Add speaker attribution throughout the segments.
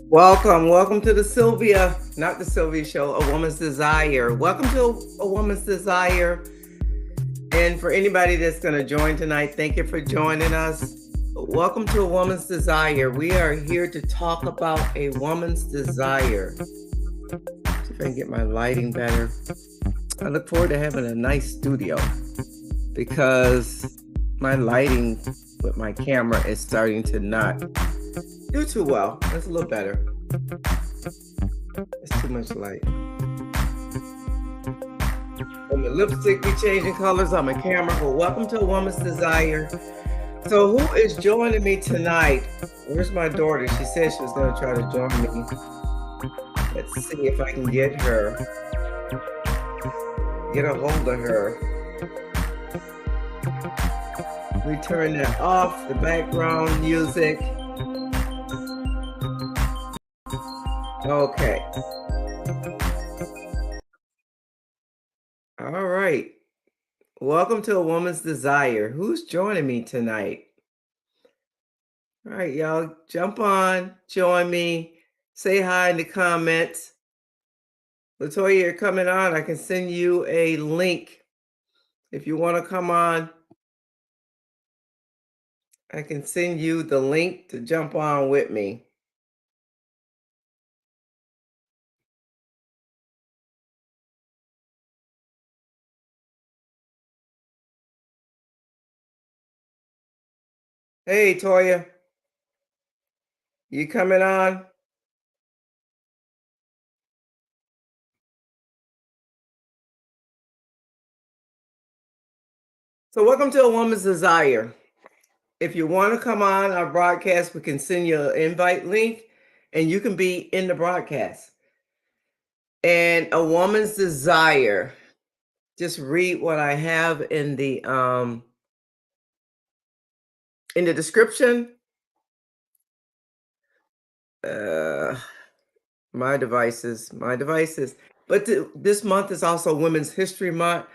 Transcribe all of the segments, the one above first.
Speaker 1: Welcome to the Sylvia, not the Sylvia Show, A Woman's Desire. Welcome to A Woman's Desire. And for anybody that's going to join tonight, thank you for joining us. Welcome to A Woman's Desire. We are here to talk about a woman's desire. See if I can get my lighting better. I look forward to having a nice studio because my lighting with my camera is starting to not do too well. That's a little better. It's too much light. And the lipstick be changing colors on my camera. But welcome to A Woman's Desire. So who is joining me tonight? Where's my daughter? She said she was going to try to join me. Let's see if I can get her. Get a hold of her. We turn that off, the background music. Okay. All right. Welcome to A Woman's Desire. Who's joining me tonight? All right, y'all, jump on, join me, say hi in the comments. Latoya, you're coming on. I can send you a link if you want to come on. I can send you the link to jump on with me. Hey, Toya, you coming on? So welcome to A Woman's Desire. If you want to come on our broadcast, we can send you an invite link and you can be in the broadcast. And A Woman's Desire. Just read what I have in the description. My devices. But this month is also Women's History Month.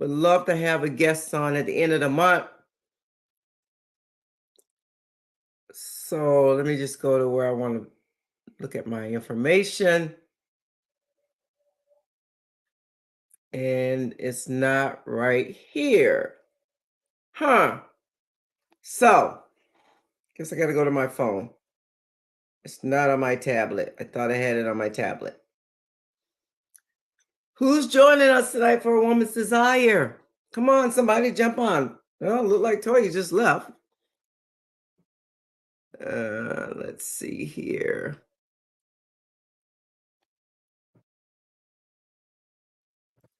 Speaker 1: Would love to have a guest on at the end of the month. So let me just go to where I want to look at my information. And it's not right here. Huh. So, guess I got to go to my phone. It's not on my tablet. I thought I had it on my tablet. Who's joining us tonight for A Woman's Desire? Come on, somebody jump on. Oh, look like Toya just left. Let's see here.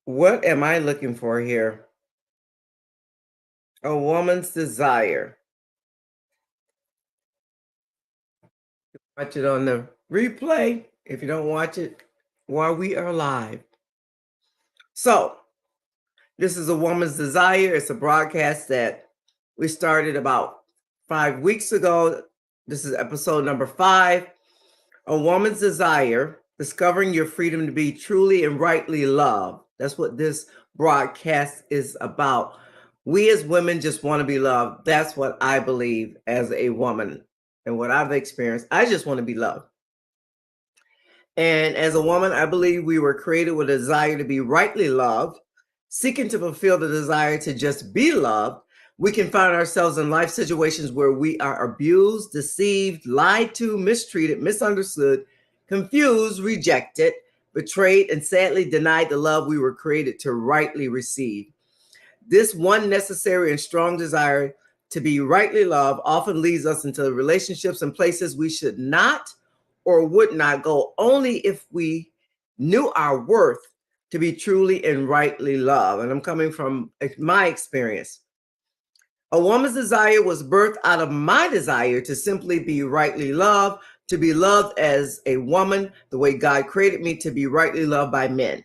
Speaker 1: What am I looking for here? A Woman's Desire. Watch it on the replay if you don't watch it while we are live. So, this is A Woman's Desire. It's a broadcast that we started about 5 weeks ago. This is episode number 5. A Woman's Desire, discovering your freedom to be truly and rightly loved. That's what this broadcast is about. We as women just want to be loved. That's what I believe as a woman and what I've experienced. I just want to be loved. And as a woman, I believe we were created with a desire to be rightly loved, seeking to fulfill the desire to just be loved. We can find ourselves in life situations where we are abused, deceived, lied to, mistreated, misunderstood, confused, rejected, betrayed, and sadly denied the love we were created to rightly receive. This one necessary and strong desire to be rightly loved often leads us into relationships and places we should not or would not go, only if we knew our worth to be truly and rightly loved. And I'm coming from my experience. A Woman's Desire was birthed out of my desire to simply be rightly loved, to be loved as a woman, the way God created me to be rightly loved by men.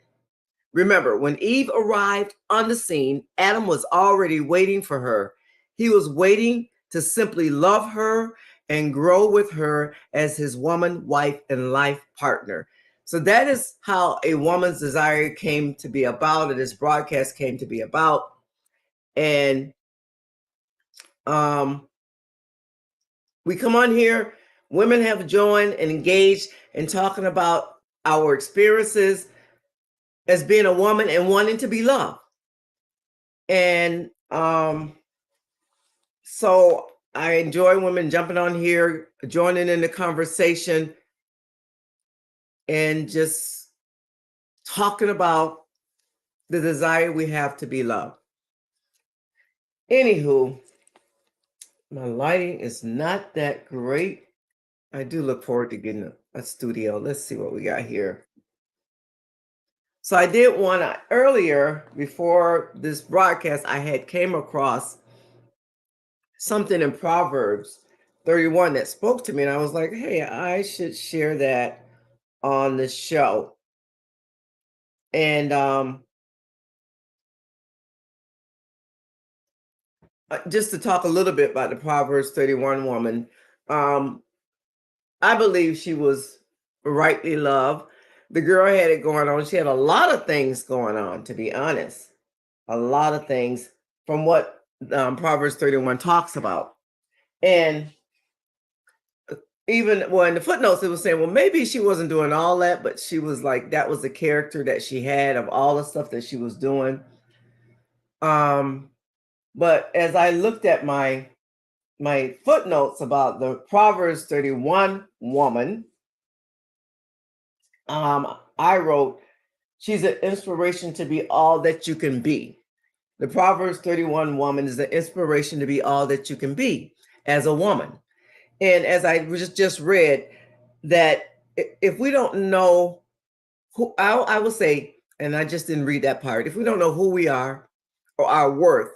Speaker 1: Remember, when Eve arrived on the scene, Adam was already waiting for her. He was waiting to simply love her and grow with her as his woman, wife, and life partner. So that is how A Woman's Desire came to be about, and this broadcast came to be about. And we come on here women have joined and engaged in talking about our experiences as being a woman and wanting to be loved. And so I enjoy women jumping on here, joining in the conversation, and just talking about the desire we have to be loved. Anywho, my lighting is not that great. I do look forward to getting a studio. Let's see what we got here. So I did want to earlier before this broadcast, I had came across something in Proverbs 31 that spoke to me, and I was like, hey, I should share that on the show. And just to talk a little bit about the Proverbs 31 woman, I believe she was rightly loved. The girl had it going on. She had a lot of things going on, to be honest. A lot of things from what Proverbs 31 talks about. And even well, in the footnotes, it was saying, well, maybe she wasn't doing all that, but she was like, that was the character that she had of all the stuff that she was doing. But as I looked at my footnotes about the Proverbs 31 woman, I wrote, she's an inspiration to be all that you can be. The Proverbs 31 woman is the inspiration to be all that you can be as a woman. And as I just read, that if we don't know who, I would say, and I just didn't read that part, if we don't know who we are or our worth,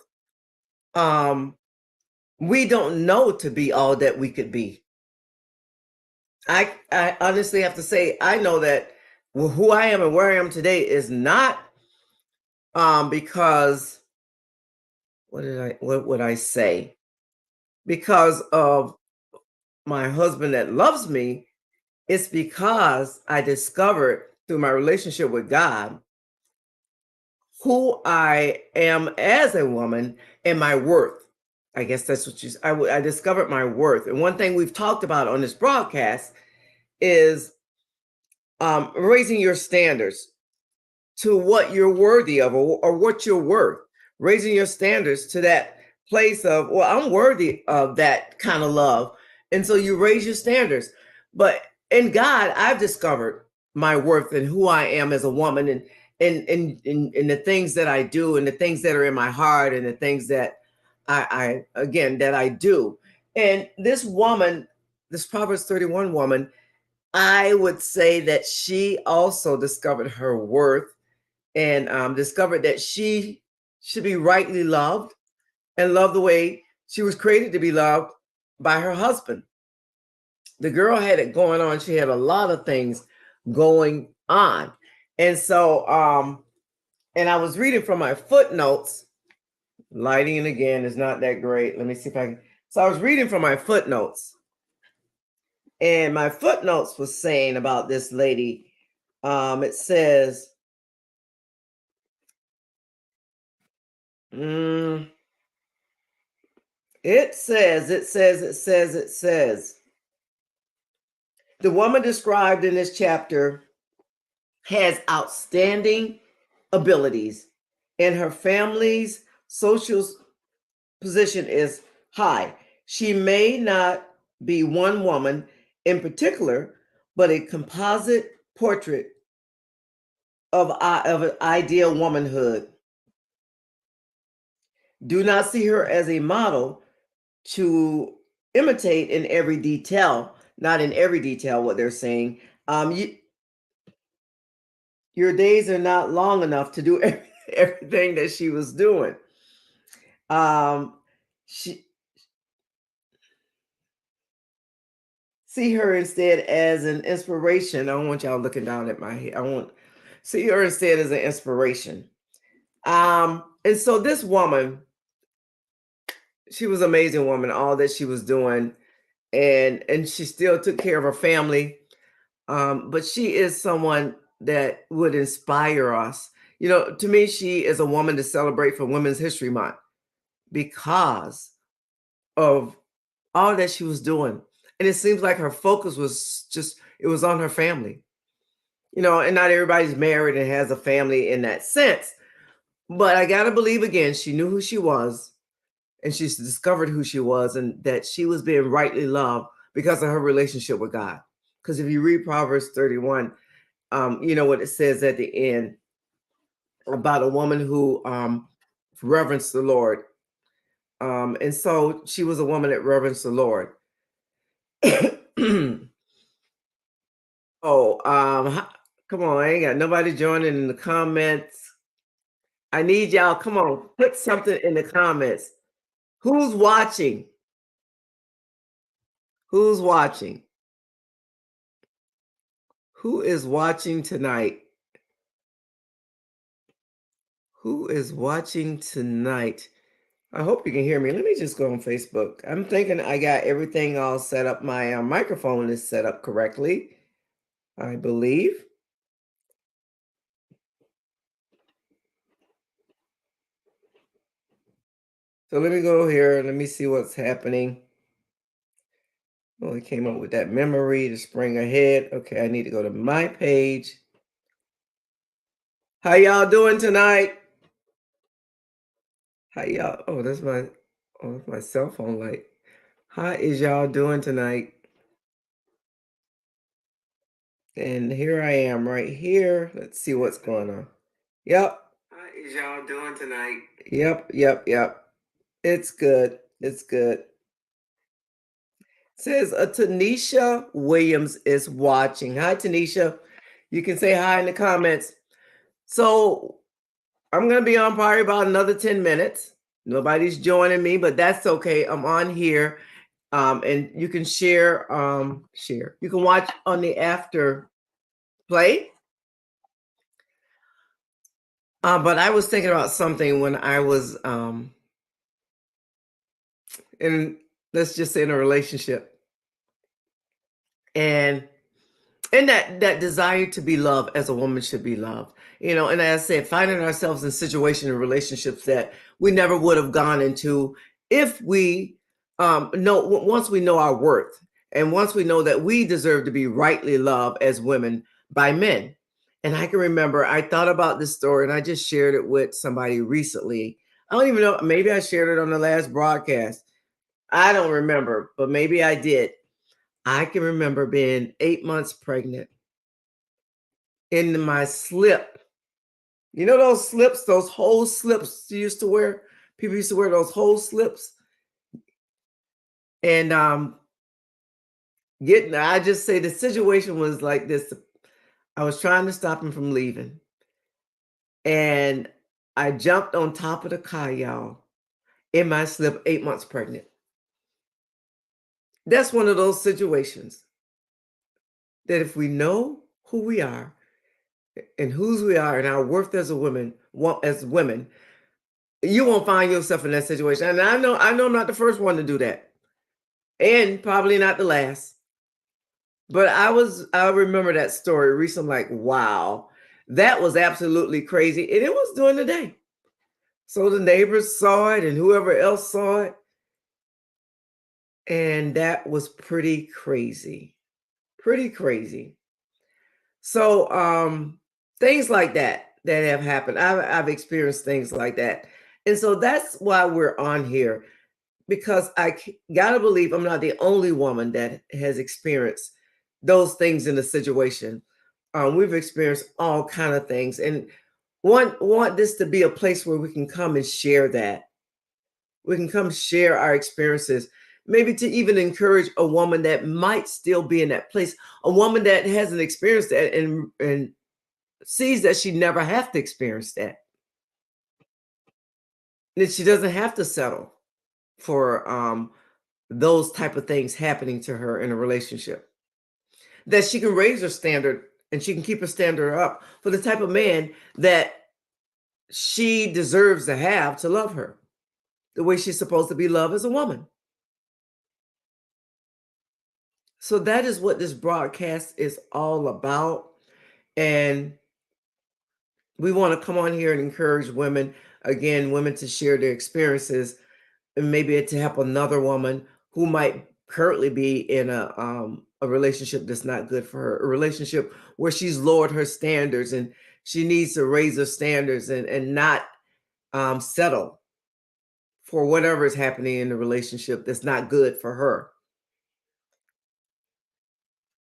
Speaker 1: we don't know to be all that we could be. I honestly have to say, I know that who I am and where I am today is not because what would I say? Because of my husband that loves me, it's because I discovered through my relationship with God who I am as a woman and my worth. I guess that's what I discovered my worth. And one thing we've talked about on this broadcast is raising your standards to what you're worthy of or what you're worth, raising your standards to that place of, well, I'm worthy of that kind of love. And so you raise your standards. But in God, I've discovered my worth and who I am as a woman and the things that I do and the things that are in my heart and the things that I again, that I do. And this woman, this Proverbs 31 woman, I would say that she also discovered her worth and discovered that she should be rightly loved and loved the way she was created to be loved by her husband. The girl had it going on. She had a lot of things going on. And so, and I was reading from my footnotes. Lighting again is not that great. Let me see if I can. So I was reading from my footnotes. And my footnotes was saying about this lady, it says, it says, the woman described in this chapter has outstanding abilities, and her family's social position is high. She may not be one woman in particular, but a composite portrait of an ideal womanhood. Do not see her as a model to imitate in every detail, not in every detail, what they're saying. Your days are not long enough to do everything that she was doing. She see her instead as an inspiration. I don't want y'all looking down at my head. I want see her instead as an inspiration. And so this woman, she was an amazing woman, all that she was doing, and she still took care of her family. But she is someone that would inspire us. You know, to me, she is a woman to celebrate for Women's History Month because of all that she was doing. And it seems like her focus was just it was on her family. And not everybody's married and has a family in that sense. But I gotta believe again, she knew who she was and she's discovered who she was and that she was being rightly loved because of her relationship with God. Because if you read Proverbs 31, you know what it says at the end about a woman who reverenced the Lord. And so she was a woman that reverenced the Lord. Oh, come on, I ain't got nobody joining in the comments. I need y'all. Come on, put something in the comments. Who's watching? Who's watching? Who is watching tonight? Who is watching tonight? I hope you can hear me. Let me just go on Facebook. I'm thinking I got everything all set up. My microphone is set up correctly, I believe. So let me go here. Let me see what's happening. Oh, I came up with that memory to spring ahead. Okay, I need to go to my page. How y'all doing tonight? How y'all? That's my cell phone light. How is y'all doing tonight? And here I am right here. Let's see what's going on. Yep. How is y'all doing tonight? Yep. It's good. It's good. Says Tanisha Williams is watching. Hi, Tanisha. You can say hi in the comments. So I'm gonna be on probably about another 10 minutes. Nobody's joining me, but that's okay. I'm on here. And you can share. You can watch on the after play. But I was thinking about something when I was in, let's just say, in a relationship, and that desire to be loved as a woman should be loved. And as I said, finding ourselves in situations and relationships that we never would have gone into if we once we know our worth and once we know that we deserve to be rightly loved as women by men. And I can remember I thought about this story and I just shared it with somebody recently. I don't even know, maybe I shared it on the last broadcast. I don't remember, but maybe I did. I can remember being 8 months pregnant in my slip. You know those slips, those whole slips you used to wear? People used to wear those whole slips. And I just say the situation was like this. I was trying to stop him from leaving. And I jumped on top of the car, y'all, in my slip, 8 months pregnant. That's one of those situations that if we know who we are and whose we are and our worth as a woman, as women, you won't find yourself in that situation. And I know I'm not the first one to do that. And probably not the last. But I remember that story recently, like, wow, that was absolutely crazy. And it was during the day. So the neighbors saw it and whoever else saw it. And that was pretty crazy. Pretty crazy. So things like that have happened. I've experienced things like that. And so that's why we're on here, because gotta believe I'm not the only woman that has experienced those things in the situation. We've experienced all kind of things, and want this to be a place where we can come and share that. We can come share our experiences, maybe to even encourage a woman that might still be in that place, a woman that hasn't experienced that and sees that she never have to experience that, that she doesn't have to settle for those type of things happening to her in a relationship, that she can raise her standard and she can keep her standard up for the type of man that she deserves to have to love her the way she's supposed to be loved as a woman. So that is what this broadcast is all about. And we want to come on here and encourage women, again, women to share their experiences and maybe to help another woman who might currently be in a relationship that's not good for her, a relationship where she's lowered her standards and she needs to raise her standards and not settle for whatever is happening in the relationship that's not good for her.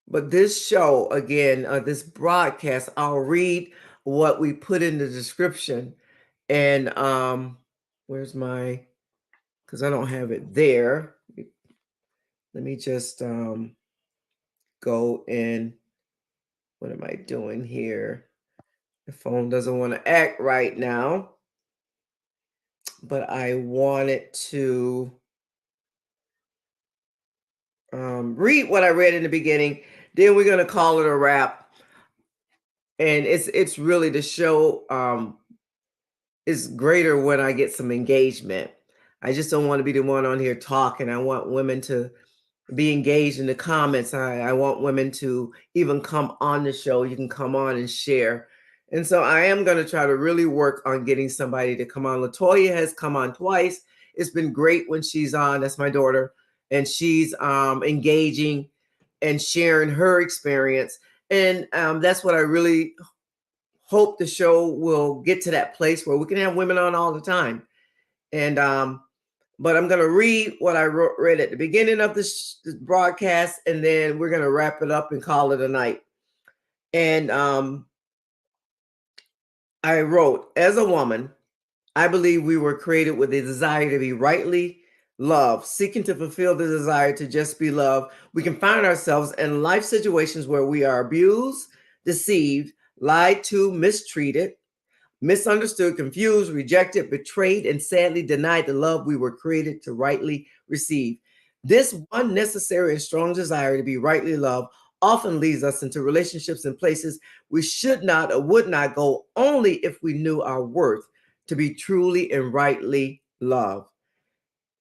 Speaker 1: But this show, again, this broadcast, I'll read what we put in the description. And where's my, because I don't have it there. Let me just go in. What am I doing here? The phone doesn't want to act right now, but I wanted to read what I read in the beginning. Then we're going to call it a wrap. And it's really, the show is greater when I get some engagement. I just don't want to be the one on here talking. I want women to be engaged in the comments. I want women to even come on the show. You can come on and share. And so I am going to try to really work on getting somebody to come on. Latoya has come on twice. It's been great when she's on. That's my daughter. And she's engaging and sharing her experience. And that's what I really hope the show will get to, that place where we can have women on all the time. And but I'm going to read what I read at the beginning of this broadcast, and then we're going to wrap it up and call it a night. And I wrote, as a woman, I believe we were created with a desire to be rightly loved, seeking to fulfill the desire to just be loved. We can find ourselves in life situations where we are abused, deceived, lied to, mistreated, misunderstood, confused, rejected, betrayed, and sadly denied the love we were created to rightly receive. This one necessary and strong desire to be rightly loved often leads us into relationships and places we should not or would not go, only if we knew our worth to be truly and rightly loved.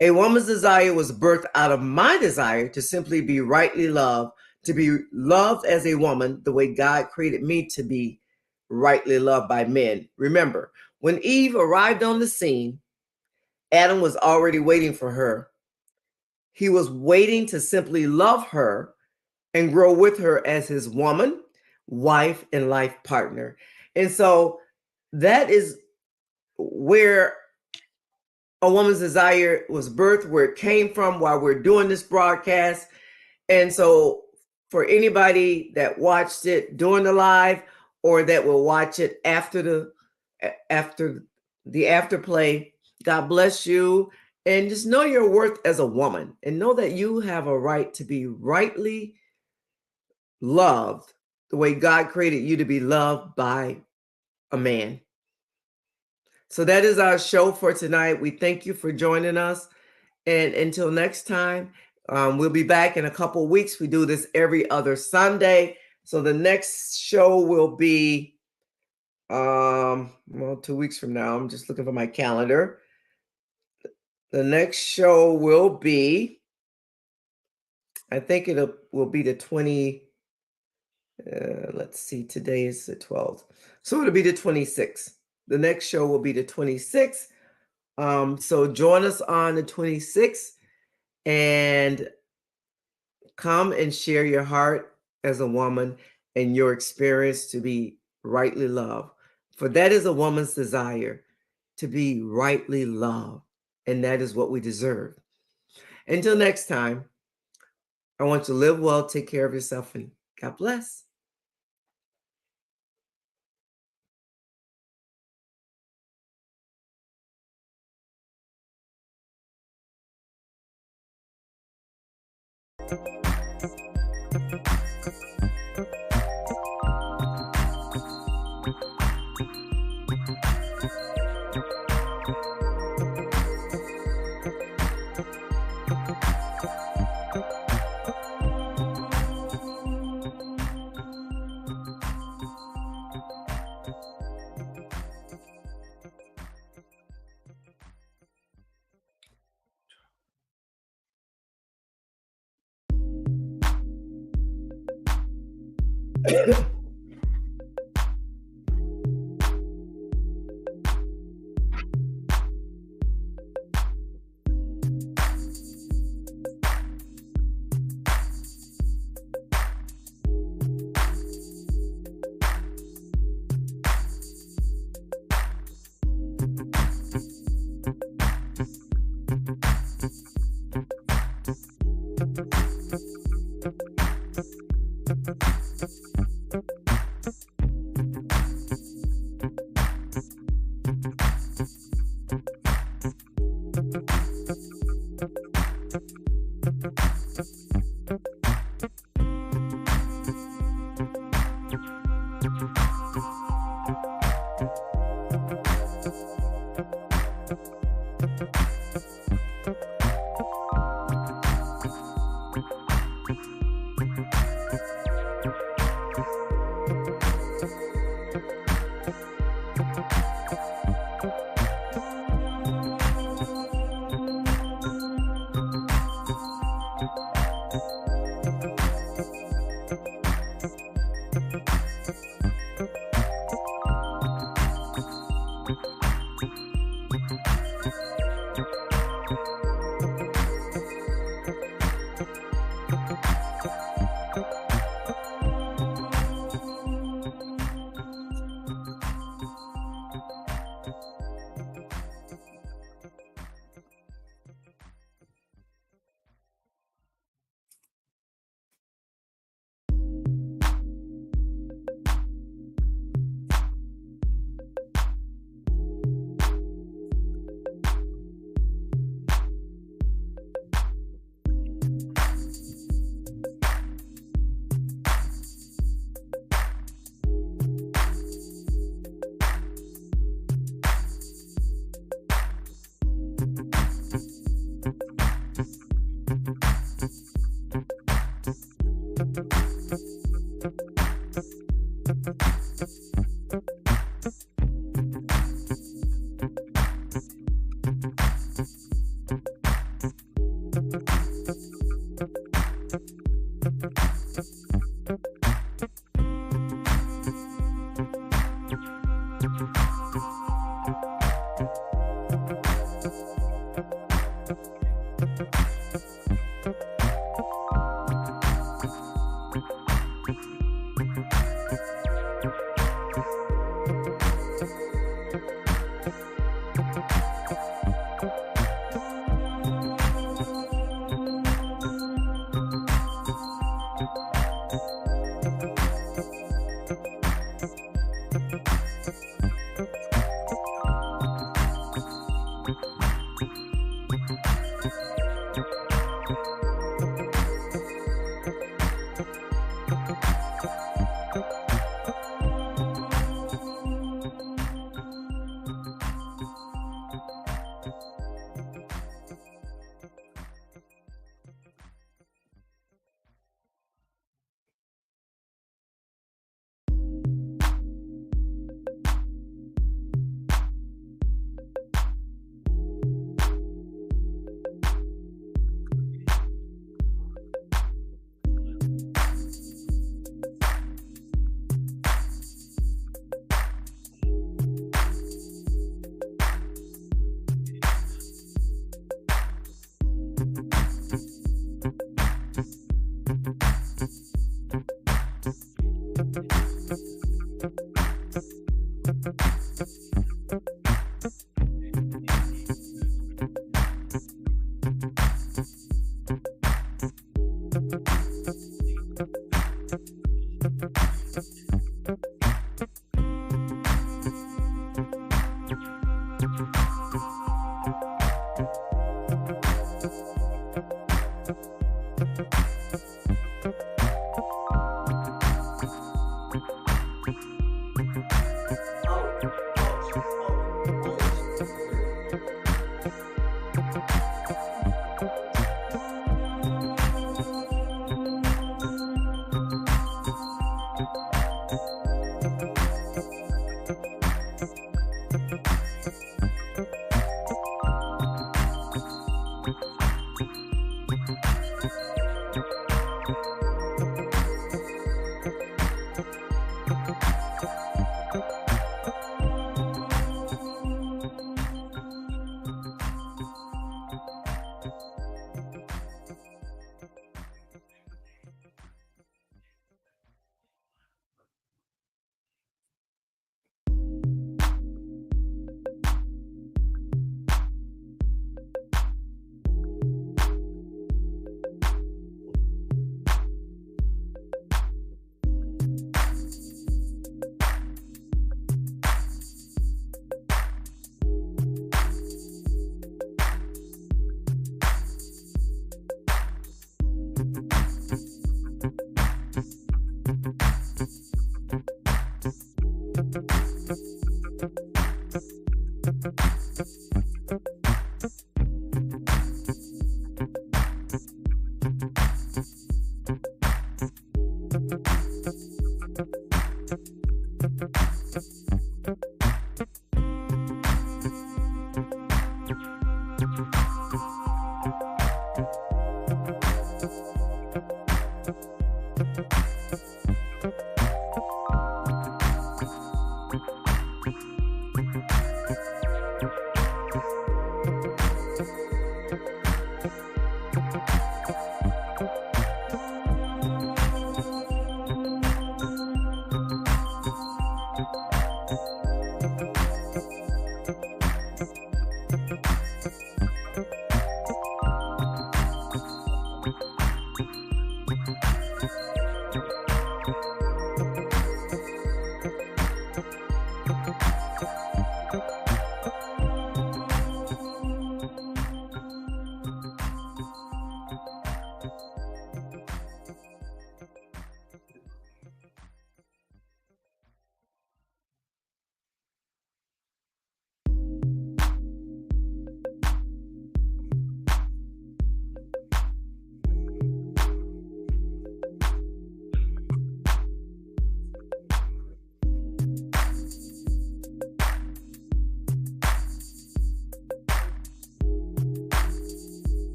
Speaker 1: A woman's desire was birthed out of my desire to simply be rightly loved, to be loved as a woman the way God created me to be rightly loved by men. Remember, when Eve arrived on the scene, Adam was already waiting for her. He was waiting to simply love her and grow with her as his woman, wife, and life partner. And so that is where a woman's desire was birthed, where it came from while we're doing this broadcast. And so for anybody that watched it during the live or that will watch it after the afterplay, God bless you. And just know your worth as a woman, and know that you have a right to be rightly loved the way God created you to be loved by a man. So that is our show for tonight. We thank you for joining us. And until next time, we'll be back in a couple of weeks. We do this every other Sunday. So the next show will be, 2 weeks from now. I'm just looking for my calendar. The next show will be, I think it will be the 20, let's see, today is the 12th. So it'll be the 26th. The next show will be the 26th. So join us on the 26th and come and share your heart as a woman and your experience to be rightly loved. For that is a woman's desire, to be rightly loved. And that is what we deserve. Until next time, I want you to live well, take care of yourself, and God bless.